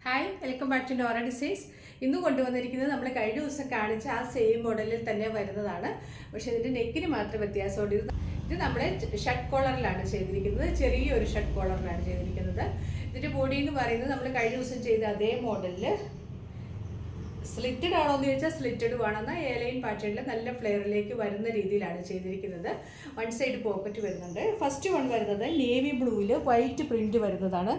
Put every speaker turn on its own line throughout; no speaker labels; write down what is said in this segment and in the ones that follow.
Hi, welcome back to Nora Designs. ഇന്ന് കൊണ്ടുവന്നിരിക്കുന്നത് നമ്മൾ കഴിഞ്ഞ ദിവസം കാണിച്ച ആ സെയിം മോഡലിൽ തന്നെ വരുന്നതാണ്. പക്ഷേ ഇതിൻ്റെ നെക്കിന് മാത്രം വ്യത്യാസമുണ്ട്. ഇത് നമ്മുടെ ഷർട്ട് കോളറിലാണ് ചെയ്തിരിക്കുന്നത്, ചെറിയൊരു ഷർട്ട് കോളറിലാണ് ചെയ്തിരിക്കുന്നത്. ഇതിൻ്റെ ബോഡി എന്ന് പറയുന്നത് നമ്മൾ കഴിഞ്ഞ ദിവസം ചെയ്ത അതേ മോഡലിൽ സ്ലിറ്റഡ് ആണോ എന്ന് ചോദിച്ചാൽ സ്ലിറ്റഡ് വേണമെന്നാൽ എയർലൈൻ പാറ്റേണിൽ നല്ല ഫ്ലെയറിലേക്ക് വരുന്ന രീതിയിലാണ് ചെയ്തിരിക്കുന്നത്. വൺ സൈഡ് പോക്കറ്റ് വരുന്നുണ്ട്. ഫസ്റ്റ് വൺ വരുന്നത് നേവി ബ്ലൂവിൽ വൈറ്റ് പ്രിൻറ്റ് വരുന്നതാണ്.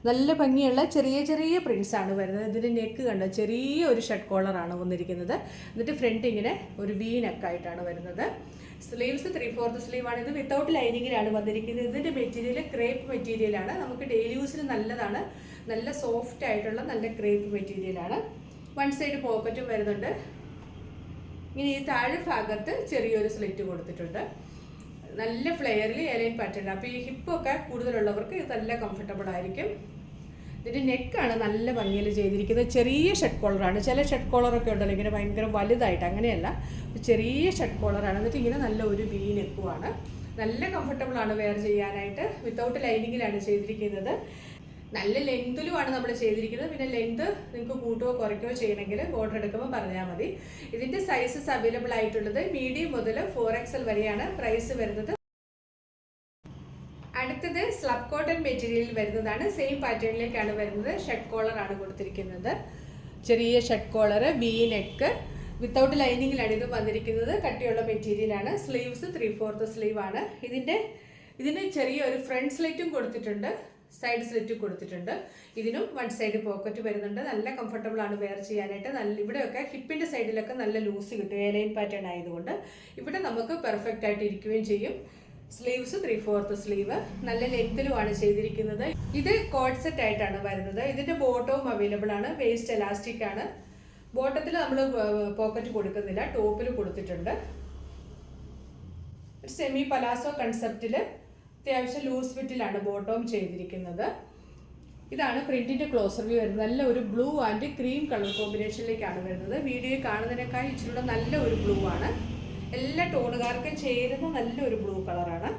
നല്ല ഭംഗിയുള്ള ചെറിയ ചെറിയ പ്രിൻസ് ആണ് വരുന്നത്. ഇതിൻ്റെ നെക്ക് കണ്ട ചെറിയ ഒരു ഷർട്ട് കോളറാണ് വന്നിരിക്കുന്നത്. എന്നിട്ട് ഫ്രണ്ട് ഇങ്ങനെ ഒരു വി നെക്കായിട്ടാണ് വരുന്നത്. സ്ലീവ്സ് 3/4 സ്ലീവാണ്. ഇത് വിത്തൗട്ട് ലൈനിങ്ങിലാണ് വന്നിരിക്കുന്നത്. ഇതിൻ്റെ മെറ്റീരിയൽ ക്രേപ്പ് മെറ്റീരിയലാണ്. നമുക്ക് ഡെയിലി യൂസിന് നല്ലതാണ്. നല്ല സോഫ്റ്റ് ആയിട്ടുള്ള നല്ല ക്രേപ്പ് മെറ്റീരിയലാണ്. വൺ സൈഡ് പോക്കറ്റും വരുന്നുണ്ട്. ഇങ്ങനെ ഈ താഴെ ഭാഗത്ത് ചെറിയൊരു സ്ലിറ്റ് കൊടുത്തിട്ടുണ്ട്. നല്ല ഫ്ലെയറിൽ എയർലൈൻ പാറ്റേൺ. അപ്പോൾ ഈ ഹിപ്പൊക്കെ കൂടുതലുള്ളവർക്ക് ഇത് നല്ല കംഫർട്ടബിൾ ആയിരിക്കും. ഇതിൻ്റെ നെക്കാണ് നല്ല ഭംഗിയിൽ ചെയ്തിരിക്കുന്നത്. ചെറിയ ഷർട്ട് കോളറാണ്. ചില ഷർട്ട് കോളറൊക്കെ ഉണ്ടല്ലോ ഇങ്ങനെ ഭയങ്കര വലുതായിട്ട്, അങ്ങനെയല്ല, ചെറിയ ഷർട്ട് കോളറാണ്. എന്നിട്ട് ഇങ്ങനെ നല്ല ഒരു വി നെക്കുമാണ്. നല്ല കംഫർട്ടബിളാണ് വെയർ ചെയ്യാനായിട്ട്. വിത്തൗട്ട് ലൈനിങ്ങിലാണ് ചെയ്തിരിക്കുന്നത്. നല്ല ലെങ്തിലുമാണ് നമ്മൾ ചെയ്തിരിക്കുന്നത്. പിന്നെ ലെങ്ത് നിങ്ങൾക്ക് കൂട്ടുകയോ കുറയ്ക്കുകയോ ചെയ്യണമെങ്കിൽ ഓർഡർ എടുക്കുമ്പോൾ പറഞ്ഞാൽ മതി. ഇതിൻ്റെ സൈസസ് അവൈലബിൾ ആയിട്ടുള്ളത് മീഡിയം മുതൽ 4XL വരെയാണ്. പ്രൈസ് വരുന്നത്. അടുത്തത് സ്ലബ് കോട്ടൺ മെറ്റീരിയൽ വരുന്നതാണ്. സെയിം പാറ്റേണിലേക്കാണ് വരുന്നത്. ഷർട്ട് കോളറാണ് കൊടുത്തിരിക്കുന്നത്. ചെറിയ shirt collar, V neck, without ലൈനിങ്ങിലാണ് ഇത് വന്നിരിക്കുന്നത്. കട്ടിയുള്ള മെറ്റീരിയലാണ്. സ്ലീവ്സ് 3/4 സ്ലീവാണ്. ഇതിന് ചെറിയൊരു ഫ്രണ്ട് സ്ലിറ്റും കൊടുത്തിട്ടുണ്ട്, സൈഡ് സ്ലിറ്റും കൊടുത്തിട്ടുണ്ട്. ഇതിനും വൺ സൈഡ് പോക്കറ്റ് വരുന്നുണ്ട്. നല്ല കംഫർട്ടബിൾ ആണ് വെയർ ചെയ്യാനായിട്ട്. ഇവിടെയൊക്കെ ഹിപ്പിൻ്റെ സൈഡിലൊക്കെ നല്ല ലൂസ് കിട്ടും, എയർലൈൻ പാറ്റേൺ ആയതുകൊണ്ട്. ഇവിടെ നമുക്ക് പെർഫെക്റ്റ് ആയിട്ട് ഇരിക്കുകയും ചെയ്യും. സ്ലീവ്സ് 3/4 സ്ലീവ്, നല്ല ലെങ്തിലുമാണ് ചെയ്തിരിക്കുന്നത്. ഇത് കോഡ് സെറ്റ് ആയിട്ടാണ് വരുന്നത്. ഇതിൻ്റെ ബോട്ടവും അവൈലബിൾ ആണ്. വേസ്റ്റ് എലാസ്റ്റിക് ആണ്. ബോട്ടത്തിൽ നമ്മൾ പോക്കറ്റ് കൊടുക്കുന്നില്ല, ടോപ്പിൽ കൊടുത്തിട്ടുണ്ട്. സെമി പലാസോ കൺസെപ്റ്റിൽ അത്യാവശ്യം ലൂസ് ഫിറ്റിലാണ് ബോട്ടവും ചെയ്തിരിക്കുന്നത്. ഇതാണ് പ്രിന്റിന്റെ ക്ലോസർ വ്യൂ വരുന്നത്. നല്ല ഒരു ബ്ലൂ ആൻഡ് ക്രീം കളർ കോമ്പിനേഷനിലേക്കാണ് വരുന്നത്. വീഡിയോയിൽ കാണുന്നതിനേക്കാൾ ഇച്ചിരി നല്ല ഒരു ബ്ലൂ ആണ്. എല്ലാ ടോണുകാർക്കും ചേരുന്ന നല്ലൊരു ബ്ലൂ കളറാണ്.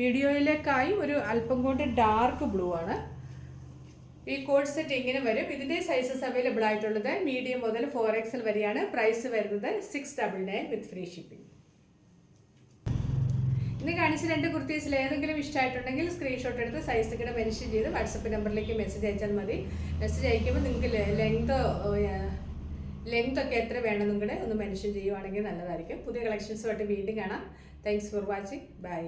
വീഡിയോയിലേക്കായി ഒരു അല്പം കൊണ്ട് ഡാർക്ക് ബ്ലൂ ആണ്. ഈ കോഡ് സെറ്റ് ഇങ്ങനെ വരും. ഇതിൻ്റെ സൈസസ് അവൈലബിൾ ആയിട്ടുള്ളത് മീഡിയം മുതൽ 4XL വരെയാണ്. പ്രൈസ് വരുന്നത് 699 വിത്ത് ഫ്രീ ഷിപ്പിംഗ്. ഇന്ന് കാണിച്ച രണ്ട് കുർത്തീസിൽ ഏതെങ്കിലും ഇഷ്ടമായിട്ടുണ്ടെങ്കിൽ സ്ക്രീൻഷോട്ട് എടുത്ത് സൈസ് ഇങ്ങനെ മെൻഷൻ ചെയ്ത് വാട്സപ്പ് നമ്പറിലേക്ക് മെസ്സേജ് അയച്ചാൽ മതി. മെസ്സേജ് അയക്കുമ്പോൾ നിങ്ങൾക്ക് ലെങ്ത് ഒക്കെ എത്ര വേണം നിങ്ങളുടെ ഒന്ന് മെൻഷൻ ചെയ്യുവാണെങ്കിൽ നല്ലതായിരിക്കും. പുതിയ കളക്ഷൻസുമായിട്ട് വീണ്ടും കാണാം. Thanks for watching. ബൈ.